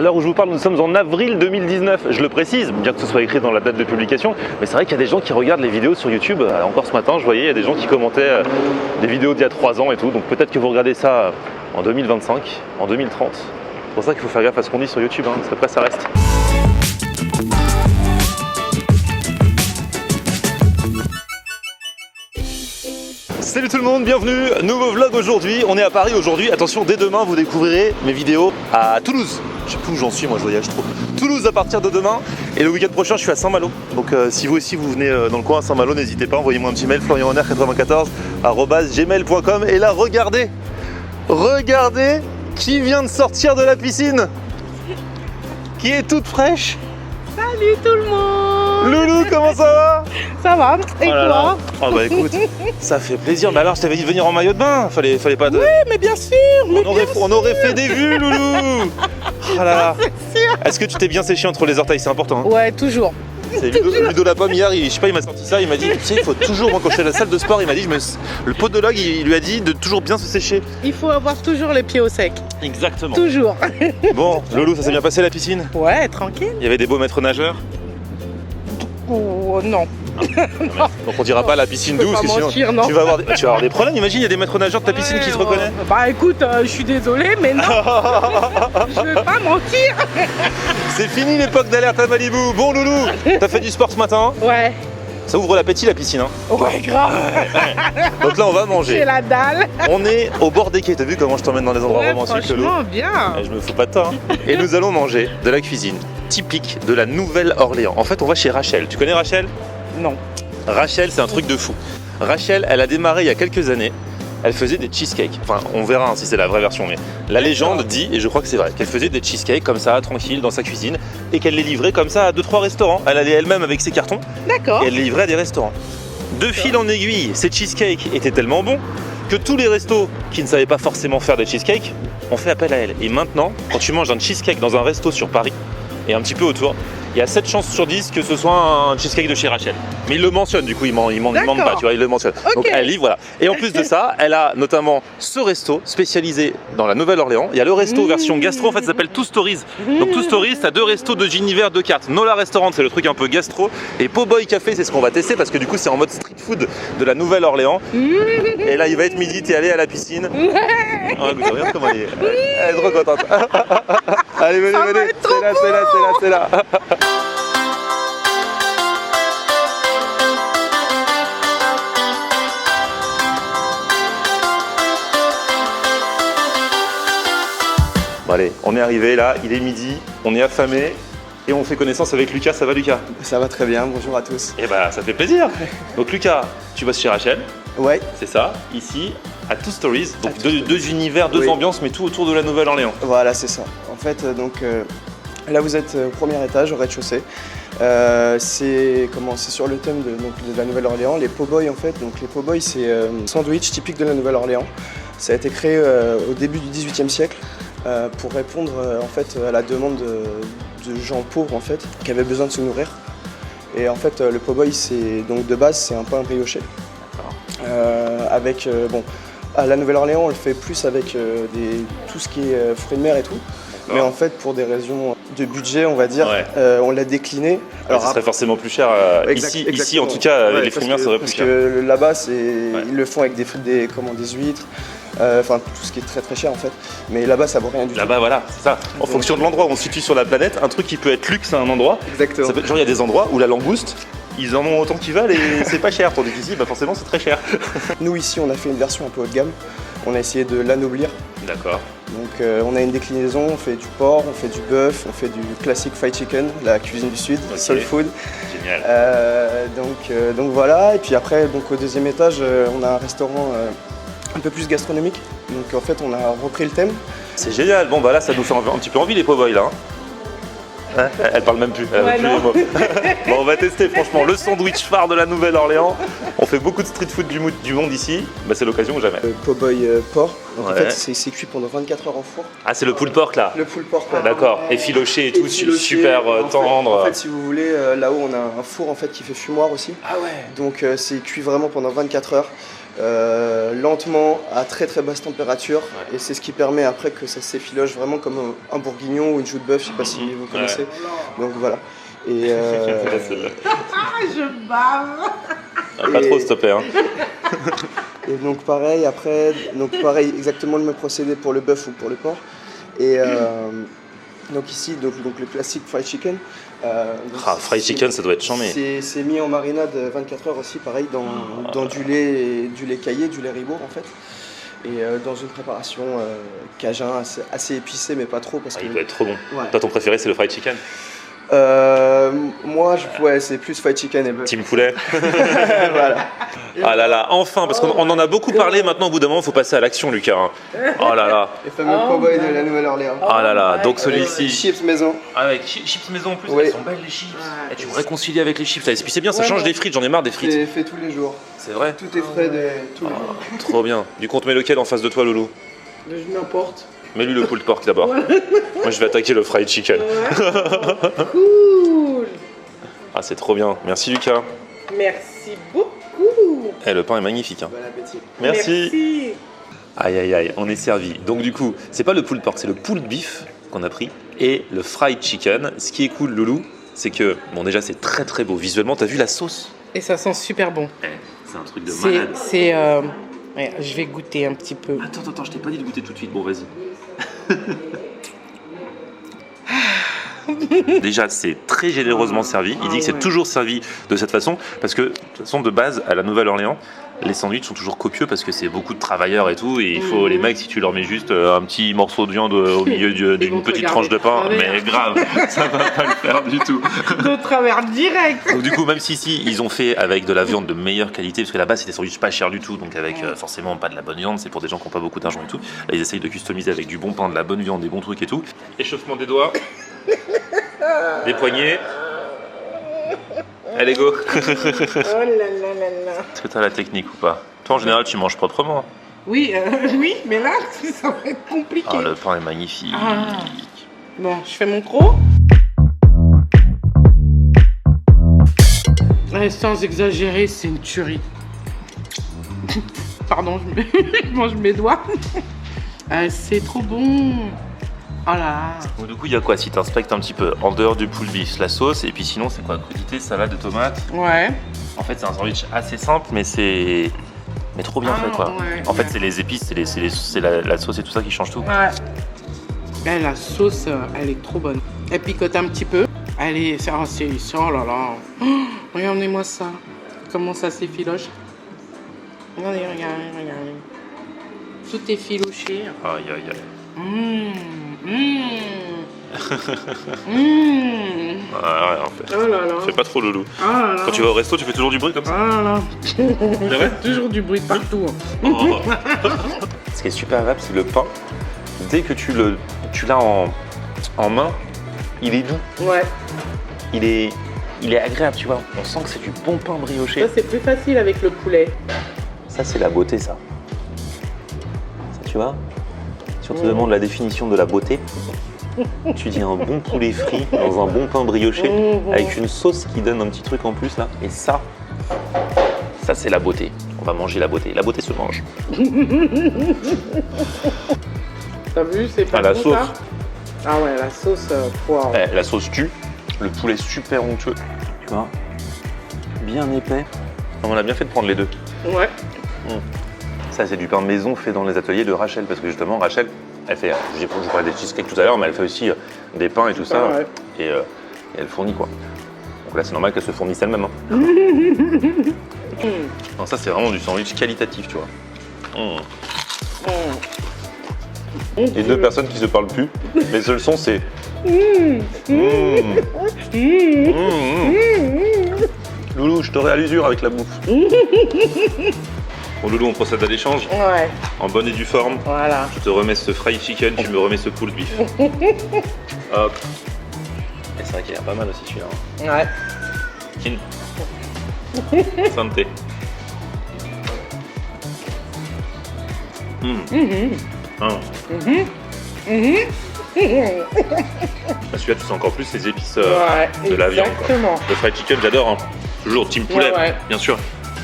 À l'heure où je vous parle, nous sommes en avril 2019. Je le précise, bien que ce soit écrit dans la date de publication, mais c'est vrai qu'il y a des gens qui regardent les vidéos sur YouTube. Encore ce matin, je voyais, il y a des gens qui commentaient des vidéos d'il y a 3 ans et tout. Donc peut-être que vous regardez ça en 2025, en 2030. C'est pour ça qu'il faut faire gaffe à ce qu'on dit sur YouTube, hein, parce qu'après ça reste. Salut tout le monde, bienvenue, nouveau vlog aujourd'hui. On est à Paris aujourd'hui. Attention, dès demain vous découvrirez mes vidéos à Toulouse. Je sais plus où j'en suis, moi je voyage trop. Toulouse à partir de demain. Et le week-end prochain je suis à Saint-Malo. Donc si vous aussi vous venez dans le coin à Saint-Malo, n'hésitez pas, envoyez-moi un petit mail, florianhonner94@gmail.com. Et là regardez qui vient de sortir de la piscine, qui est toute fraîche. Salut tout le monde! Loulou, comment ça va? Ça va, et toi? Oh bah écoute, ça fait plaisir. Mais alors je t'avais dit de venir en maillot de bain, fallait pas de... Oui, mais bien sûr! On aurait fait des vues, Loulou! Oh là là! Est-ce que tu t'es bien séché entre les orteils? C'est important, hein. Ouais, toujours. C'est Ludo Lapome hier, je sais pas, il m'a sorti ça, il m'a dit, tu sais, il faut toujours, moi quand je suis à la salle de sport, il m'a dit, le podologue, il lui a dit de toujours bien se sécher. Il faut avoir toujours les pieds au sec. Exactement. Toujours. Bon, Loulou, ça s'est bien passé la piscine? Ouais, tranquille. Il y avait des beaux maîtres nageurs? Oh non. Donc on dira pas la piscine douce, parce que sinon mentir, non. tu vas avoir des problèmes. Imagine, il y a des maîtres nageurs de ta piscine qui se reconnaissent. Bah écoute, je suis désolée, mais non. Je veux pas mentir. C'est fini l'époque d'alerte à Malibu. Bon Loulou, t'as fait du sport ce matin? Ouais. Ça ouvre l'appétit la piscine, hein. Ouais, grave. Donc là on va manger. J'ai la dalle. On est au bord des quais, t'as vu comment je t'emmène dans les endroits Ouais, romantiques, Loulou? franchement, bien. Je me fous pas de toi, hein. Et nous allons manger de la cuisine typique de la Nouvelle-Orléans. En fait on va chez Rachel. Tu connais Rachel? Non. Rachel, c'est un truc de fou. Rachel, elle a démarré il y a quelques années. Elle faisait des cheesecakes. Enfin, on verra si c'est la vraie version, mais la légende dit, et je crois que c'est vrai, qu'elle faisait des cheesecakes comme ça, tranquille, dans sa cuisine, et qu'elle les livrait comme ça à 2-3 restaurants. Elle allait elle-même avec ses cartons, D'accord. et elle les livrait à des restaurants. De fil en aiguille, ces cheesecakes étaient tellement bons que tous les restos qui ne savaient pas forcément faire des cheesecakes ont fait appel à elle. Et maintenant, quand tu manges un cheesecake dans un resto sur Paris, et un petit peu autour, il y a 7 chances sur 10 que ce soit un cheesecake de chez Rachel. Mais il le mentionne, du coup, il ment pas, tu vois, il le mentionne. Okay. Donc elle livre, voilà. Et en plus de ça, elle a notamment ce resto spécialisé dans la Nouvelle-Orléans. Il y a le resto version gastro, en fait, ça s'appelle Two Stories. Donc Two Stories, t'as 2 restos de Giniver, 2 cartes. Nola Restaurant, c'est le truc un peu gastro. Et Po Boy Café, c'est ce qu'on va tester parce que du coup, c'est en mode street food de la Nouvelle-Orléans. Et là, il va être midi, t'es allé à la piscine. Oh, regarde comment elle est. Elle est trop contente. Allez, venez, c'est là. Bon allez, on est arrivé là, il est midi, on est affamé et on fait connaissance avec Lucas. Ça va Lucas? Ça va très bien, bonjour à tous. Eh bah ça fait plaisir. Donc Lucas, tu bosses chez Rachel? Ouais. C'est ça, ici à Two Stories, donc deux univers, deux ambiances, mais tout autour de la Nouvelle-Orléans. Voilà, c'est ça. En fait, là vous êtes au premier étage, au rez-de-chaussée. C'est sur le thème de la Nouvelle-Orléans, les po' boys en fait. Donc les po' boys, c'est un sandwich typique de la Nouvelle-Orléans. Ça a été créé au début du XVIIIe siècle pour répondre en fait à la demande de gens pauvres en fait qui avaient besoin de se nourrir. Et en fait, le po' boy, c'est donc de base, c'est un pain brioché. À la Nouvelle-Orléans, on le fait plus avec tout ce qui est fruits de mer et tout. Mais en fait, pour des raisons de budget, on va dire, on l'a décliné. Alors, ça serait forcément plus cher. Ici, en tout cas, les fruits de mer seraient plus chers. Parce que là-bas, ils le font avec des huîtres, tout ce qui est très très cher en fait. Mais là-bas, ça vaut rien du tout. Là-bas, voilà, c'est ça. En fonction de l'endroit où on se situe sur la planète, un truc qui peut être luxe à un endroit. Exactement. Genre, il y a des endroits où la langouste, ils en ont autant qu'ils veulent et c'est pas cher. Tandis qu'ici, forcément, c'est très cher. Nous, ici, on a fait une version un peu haut de gamme. On a essayé de l'anoblir. D'accord. Donc on a une déclinaison, on fait du porc, on fait du bœuf, on fait du classique fried chicken, la cuisine du sud, soul food. Génial. Donc voilà, et puis après au deuxième étage on a un restaurant un peu plus gastronomique. Donc en fait on a repris le thème. C'est génial, bon bah là ça nous fait un petit peu envie les po' boys là. Hein, elle parle même plus, elle Ouais, plus les mots. Bon, on va tester franchement le sandwich phare de la Nouvelle-Orléans. On fait beaucoup de street food du monde ici, c'est l'occasion ou jamais. Po' boy porc, donc en fait c'est cuit pendant 24 heures en four. Ah c'est le pulled pork là? Le pulled pork, ouais. D'accord, effiloché et tout, super tendre. En fait si vous voulez, là-haut on a un four en fait qui fait fumoir aussi. Ah ouais. Donc c'est cuit vraiment pendant 24 heures. lentement à très très basse température et c'est ce qui permet après que ça s'effiloche vraiment comme un bourguignon ou une joue de bœuf, je sais pas si vous connaissez. Donc voilà. Et Je bave. Pas trop, s'il te plaît. Hein. Et donc pareil après, exactement le même procédé pour le bœuf ou pour le porc. Et donc ici donc le classique fried chicken. Fried chicken, ça doit être chambé. C'est mis en marinade 24 heures aussi, pareil, dans du lait caillé, du lait Ribourg en fait. Et dans une préparation cajun assez épicée, mais pas trop. Parce que Il doit être trop bon. Ouais. Toi, ton préféré, c'est le fried chicken? Moi, c'est plus fried chicken et bœuf. Team poulet. Voilà. Ah là là, enfin, parce qu'on en a beaucoup parlé, maintenant au bout d'un moment, il faut passer à l'action, Lucas. Hein. Oh là là. Les fameux cow-boys de la Nouvelle-Orléans. Ah là là, donc celui-ci. Chips maison. Avec chips maison en plus, Oui. elles sont belles les chips. Et tu me réconcilies avec les chips. Et puis c'est bien, ça change des frites, j'en ai marre des frites. C'est fait tous les jours. C'est vrai? Tout est frais tous les jours. Trop bien. Du coup, on te met lequel en face de toi, Loulou? N'importe. Mets-lui le pulled pork d'abord. Moi, je vais attaquer le fried chicken. Cool. Ah, c'est trop bien. Merci, Lucas. Merci beaucoup. Eh, le pain est magnifique. Hein. Bon appétit. Merci. Aïe, aïe, aïe, on est servi. Donc, du coup, c'est pas le pulled pork, c'est le pulled beef qu'on a pris. Et le fried chicken. Ce qui est cool, Loulou, c'est que, bon, déjà, c'est très très beau. Visuellement, t'as vu la sauce? Et ça sent super bon. C'est un truc de malade. Ouais, je vais goûter un petit peu. Attends, je t'ai pas dit de goûter tout de suite. Bon, vas-y. Déjà, c'est très généreusement servi. Il dit que c'est toujours servi de cette façon parce que, de toute façon, de base, à la Nouvelle-Orléans, les sandwichs sont toujours copieux parce que c'est beaucoup de travailleurs et tout. Et il faut les mecs, si tu leur mets juste un petit morceau de viande au milieu d'une petite tranche de pain, mais grave, ça va pas le faire du tout. De travers direct. Donc du coup, même si ici, ils ont fait avec de la viande de meilleure qualité, parce que là-bas, c'est des sandwichs pas chers du tout, donc avec forcément pas de la bonne viande, c'est pour des gens qui n'ont pas beaucoup d'argent et tout. Là, ils essayent de customiser avec du bon pain, de la bonne viande, des bons trucs et tout. Échauffement des doigts, des poignets. Allez, go. Oh là là là là. Est-ce que t'as la technique ou pas? Toi, en général, tu manges proprement. Oui, oui, mais là, ça va être compliqué. Ah, le pain est magnifique. Bon, je fais mon croc. Sans exagérer, c'est une tuerie. Pardon, je mange mes doigts. C'est trop bon. Oh là. Donc du coup, il y a quoi si t'inspectes un petit peu? En dehors du pulled beef, la sauce, et puis sinon, c'est quoi? Crudité, salade de tomates. Ouais. En fait, c'est un sandwich assez simple, mais c'est... Mais trop bien fait, quoi. Ouais, en fait, c'est les épices, c'est la sauce et tout ça qui change tout. Ouais. La sauce, elle est trop bonne. Elle picote un petit peu. Elle est... Oh là là. Oh, regardez-moi ça. Comment ça s'effiloche. Regardez. Tout est filoché. Aïe, aïe, aïe. Ah, en fait. Oh là là. Fais pas trop loulou. Oh là là. Quand tu vas au resto, tu fais toujours du bruit comme ça? Oh là là. C'est vrai? Toujours du bruit partout. Oh. Ce qui est super agréable, c'est le pain. Dès que tu l'as en main, il est doux. Ouais. Il est agréable, tu vois. On sent que c'est du bon pain brioché. Ça, c'est plus facile avec le poulet. Ça, c'est la beauté, ça. Ça, tu vois? Si on te demande la définition de la beauté, tu dis un bon poulet frit dans un bon pain brioché avec une sauce qui donne un petit truc en plus là. Et ça c'est la beauté. On va manger la beauté. La beauté se mange. T'as vu, c'est pas la bon, sauce. ça. Ah ouais, la sauce, wow. La sauce tue. Le poulet super onctueux. Tu vois? Bien épais. On a bien fait de prendre les deux. Ouais. Ça, c'est du pain maison fait dans les ateliers de Rachel. Parce que justement, Rachel, elle fait. Je parlais des cheesecakes tout à l'heure, mais elle fait aussi des pains et tout ça. Ouais. Et elle fournit quoi. Donc là, c'est normal qu'elle se fournisse elle-même. Hein. Non, ça, c'est vraiment du sandwich qualitatif, tu vois. Et deux personnes qui se parlent plus. Les seuls sons, c'est. Loulou, je t'aurai à l'usure avec la bouffe. Bon, Loulou, on procède à l'échange. Ouais. En bonne et due forme. Voilà. Je te remets ce fried chicken, tu me remets ce pulled beef. Hop. Et c'est vrai qu'il a pas mal aussi celui-là. Ouais. Chin. Santé. Celui-là, tu sens encore plus les épices de la viande. Quoi. Exactement. Le fried chicken, j'adore. Hein. Toujours team poulet, Ouais. bien sûr.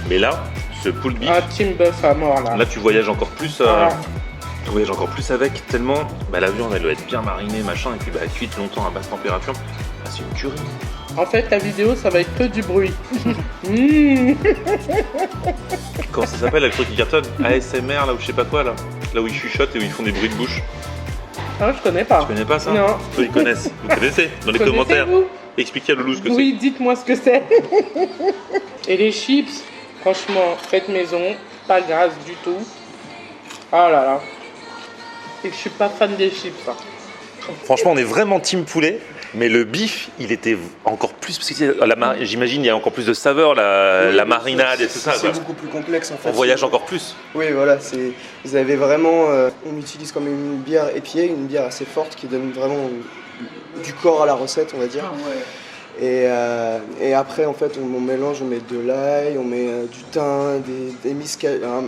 Mais là, ce pulled beef. Ah, team bœuf à mort là. Là, tu voyages encore plus. Ah. Tu voyages encore plus avec, tellement la viande elle doit être bien marinée, machin, et puis cuite longtemps à basse température. Ah, c'est une tuerie. En fait, la vidéo, ça va être que du bruit. Comment ça s'appelle, le truc qui cartonne? ASMR, là où je sais pas quoi, là où ils chuchotent et où ils font des bruits de bouche. Ah, je connais pas. Tu connais pas ça? Non. Eux, ils connaissent. Vous connaissez? Dans les commentaires. Expliquez à Loulou ce que Oui, dites-moi ce que c'est. Et les chips, franchement, faites maison, pas grasse du tout. Oh là là. Et je suis pas fan des chips. Hein. c'est. Franchement, on est vraiment team poulet. Mais le beef, il était encore plus. Parce que j'imagine il y a encore plus de saveur, la marinade et tout ça. C'est beaucoup plus complexe en fait. On voyage encore plus. Oui, voilà, vous avez vraiment. On utilise comme une bière épiée, une bière assez forte qui donne vraiment du corps à la recette, on va dire. Ah ouais. Et après, en fait, on mélange, on met de l'ail, on met du thym,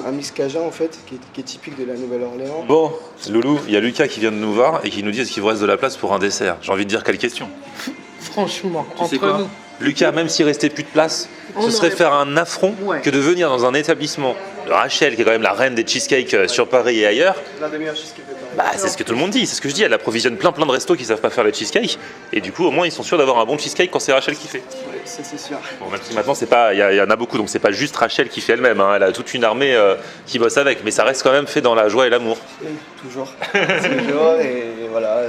un miscajun en fait, qui est typique de la Nouvelle-Orléans. Bon, Loulou, il y a Lucas qui vient de nous voir et qui nous dit est-ce qu'il vous reste de la place pour un dessert. J'ai envie de dire quelle question. Franchement, Tu sais entre quoi nous. Lucas, même s'il restait plus de place, On ce serait aurait- faire un affront que de venir dans un établissement de Rachel, qui est quand même la reine des cheesecakes sur Paris et ailleurs. L'un des meilleurs cheesecakes de Paris. Bah, c'est ce que tout le monde dit, c'est ce que je dis. Elle approvisionne plein de restos qui savent pas faire le cheesecake. Et du coup, au moins, ils sont sûrs d'avoir un bon cheesecake quand c'est Rachel qui fait. Ouais, ça c'est sûr. Bon, même si maintenant, c'est pas, il y en a beaucoup, donc c'est pas juste Rachel qui fait elle-même. Hein. Elle a toute une armée qui bosse avec, mais ça reste quand même fait dans la joie et l'amour. Oui, toujours. Toujours, et voilà.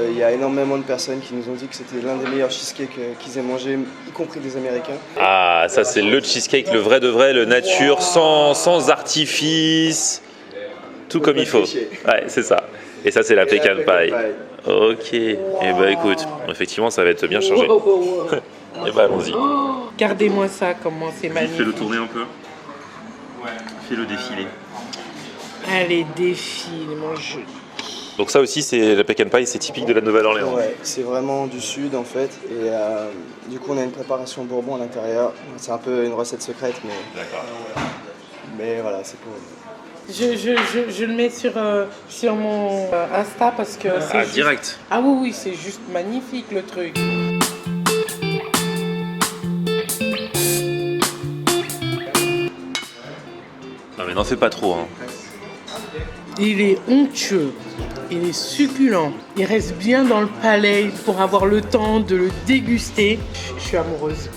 Il y a énormément de personnes qui nous ont dit que c'était l'un des meilleurs cheesecakes qu'ils aient mangé, y compris des Américains. Ah, ça c'est le cheesecake, le vrai de vrai, le nature, sans artifice, tout comme il faut. Ouais, c'est ça. Et ça c'est la pecan pie. Ok. Et bah écoute, effectivement ça va être bien chargé. Et bah allons-y. Regardez-moi ça, comment c'est magnifique. Fais-le tourner un peu. Fais-le défiler. Allez, défile, mon jeu. Donc ça aussi c'est la pecan pie, c'est typique de la Nouvelle-Orléans. Ouais, c'est vraiment du sud en fait. Et du coup, on a une préparation bourbon à l'intérieur. C'est un peu une recette secrète, mais voilà, c'est pour. Je le mets sur mon Insta parce que c'est juste... direct. Ah oui, c'est juste magnifique le truc. Non mais n'en fais pas trop. Hein. Il est onctueux, il est succulent, il reste bien dans le palais pour avoir le temps de le déguster. Je suis amoureuse.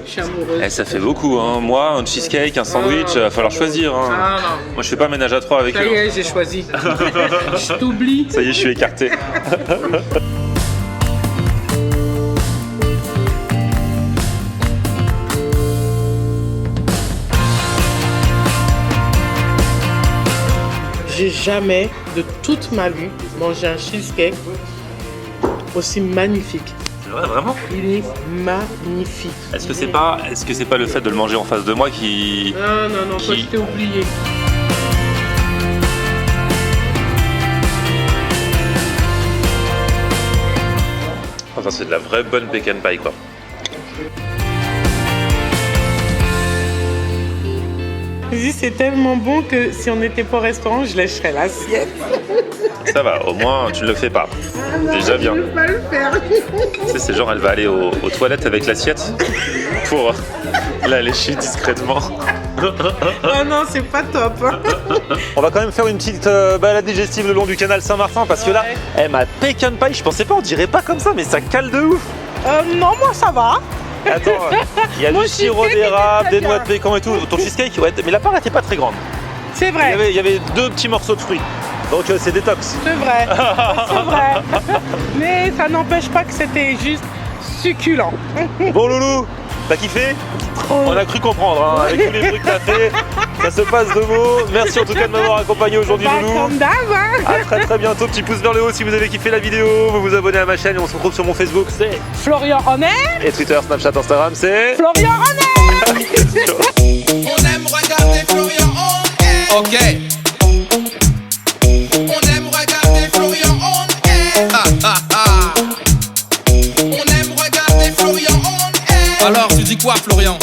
Je suis amoureuse. Eh, ça fait beaucoup. Hein. Moi, un cheesecake, un sandwich, il va falloir choisir. Hein. Ah non. Moi je fais pas ménage à trois avec Ça eux. y est, j'ai choisi. Je t'oublie. Ça y est, je suis écarté. J'ai jamais de toute ma vie mangé un cheesecake aussi magnifique. C'est vrai, vraiment? Il est magnifique. Est-ce que c'est pas le fait de le manger en face de moi qui... Non, toi Qui- je t'ai oublié. Enfin, c'est de la vraie bonne pecan pie quoi. Vas-y, c'est tellement bon que si on n'était pas au restaurant, je lâcherais l'assiette. Ça va, au moins tu ne le fais pas. Déjà bien. Je peux pas le faire. Tu sais, c'est genre elle va aller aux toilettes avec l'assiette pour la lécher discrètement. Oh non, c'est pas top. On va quand même faire une petite balade digestive le long du canal Saint-Martin parce que là, ma pecan pie, je pensais pas, on dirait pas comme ça, mais ça cale de ouf. Non, moi ça va. Attends, il y a Mon du sirop cheesecake était d'érable, très des noix de bien. pécan et tout. Ton cheesecake, ouais, mais la part était pas très grande. C'est vrai, Il y avait 2 petits morceaux de fruits. Donc c'est détox. c'est vrai. C'est vrai. Mais ça n'empêche pas que c'était juste succulent. Bon Loulou, t'as kiffé? On a cru comprendre, hein, avec tous les bruits que t'as fait. Ça se passe de mots. Merci en tout cas de m'avoir accompagné aujourd'hui Bah, Loulou. comme d'hab, hein. À très bientôt, petit pouce vers le haut si vous avez kiffé la vidéo, vous vous abonnez à ma chaîne et on se retrouve sur mon Facebook, c'est... Florian Honnet, Et Twitter, Snapchat, Instagram, c'est... Florian Honnet. On aime regarder Florian on air. Ok. On aime regarder Florian on air. On aime regarder Florian on air. Alors tu dis quoi Florian?